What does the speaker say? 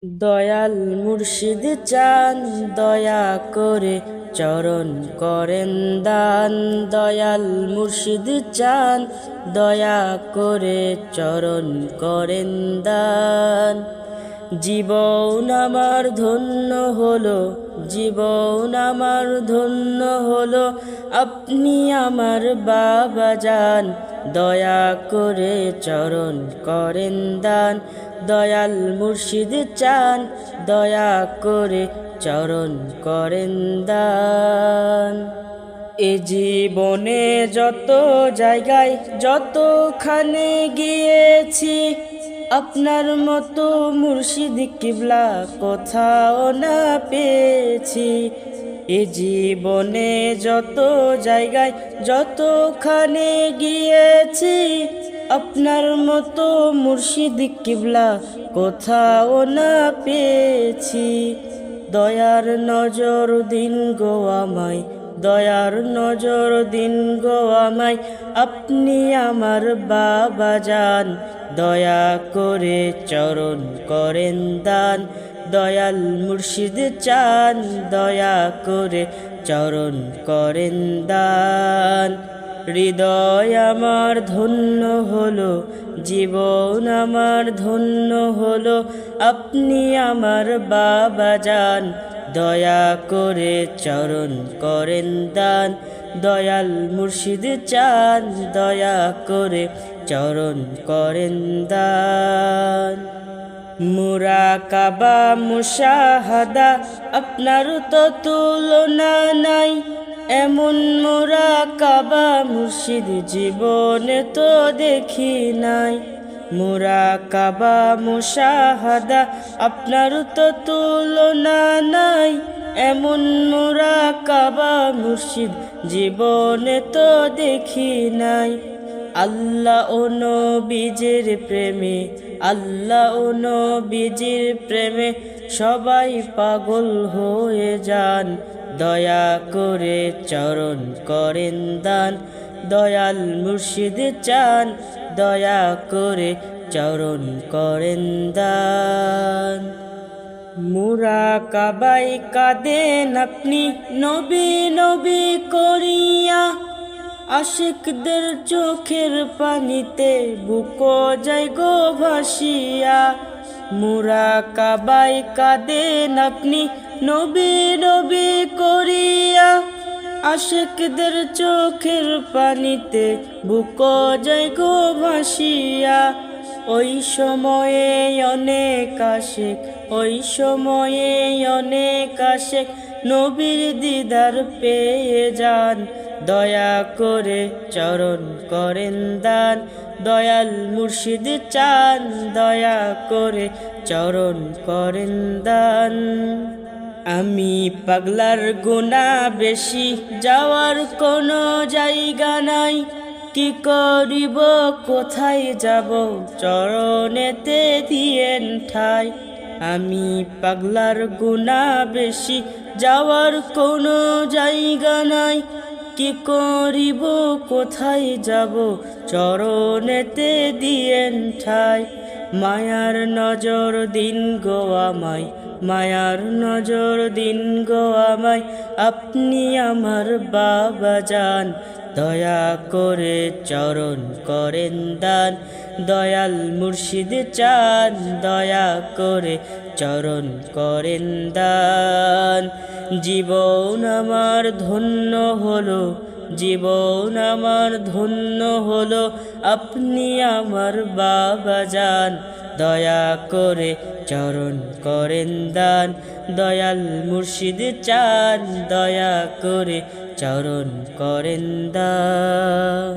দয়াল মুর্শিদ চান দয়া করে চরণ করেন দান। দয়াল মুর্শিদ চান দয়া করে চরণ করেন দান। জীবন আমার ধন্য হলো, জীবন আমার ধন্য হলো, আপনি আমার বাবা যান। দয়া করে চরণ করেন দান। দয়াল মুর্শিদ চান দয়া করে চরণ করেন দান। এ জীবনে যত জায়গায় যতখানে গিয়েছি, আপনার মতো মুর্শিদ কিবলা কোথাও না পেয়েছি। এ জীবনে যত জায়গায় যতখানে গিয়েছি, আপনার মতো মুর্শিদ কিবলা কোথাও না পেয়েছি। দয়ার নজর দিন গো আমায়, দয়ার নজর দিন গো আমায়, আপনি আমার বাবা যান। দয়া করে চরণ করেন দান। দয়াল মুর্শিদ চান দয়া করে চরণ করেন দান। হৃদয় আমার ধন্য হলো, জীবন আমার ধন্য হলো, আপনি আমার বাবা যান। দয়া করে চরণ করেন দান। দয়াল মুর্শিদ চান দয়া করে চরণ করেন দান। মুরাকাবা মুশাহাদা আপনার তো তুলনা নাই, এমন মুরাকাবা মুর্শিদ জীবনে তো দেখি নাই। মুরাকাবা মুশাহাদা আপনার তো তুলনা নাই, এমন মুরাকাবা মুর্শিদ জীবনে তো দেখি নাই। আল্লাহ ও নবীজির প্রেমে, আল্লাহ ও নবীজির প্রেমে সবাই পাগল হয়ে যান। দয়া করে চরণ করেন দান। দয়াল মুর্শিদ চান দয়া করে চরণ করেন দান। মুরাকাবায় কাঁদেন আপনি নবী নবী করিয়া, আশিকদের চোখের পানিতে বুকো যায় গো ভাসিয়া। মুরাকাবায় কাঁদেন আপনি নবী নবী করিয়া, আশিকদের চোখের পানিতে বুকো যায় গো ভাসিয়া। ওই সময়ে অনেক আশিক, ওই সময়ে অনেক আশিক নবীর দিদার পেয়ে যান। দয়া করে চরণ করেন দান। দয়াল মুর্শিদ চান দয়া করে চরণ করেন দান। আমি পাগলার গুনাহ বেশি, যাওয়ার কোনো জায়গা নাই, কি করিব কোথায় যাব চরণেতে দিয়েন ঠাই। আমি পাগলার গুনাহ বেশি, যাওয়ার কোনো জায়গা নাই, কি করিব কোথায় যাব চরণেতে দিয়েন ঠাই। মায়ার নজর দিন গো আমায়, মায়ার নজর দিন গো আমায়, আপনি আমার বাবা যান। দয়া করে চরণ করেন দান। দয়াল মুর্শিদ চান দয়া করে চরণ করেন দান। জীবন আমার ধন্য হলো, জীবন আমার ধন্য হলো, আপনি আমার বাবা যান। দয়া করে চরণ করেন দান। দয়াল মুর্শিদ চান দয়া করে চরণ করেন দান।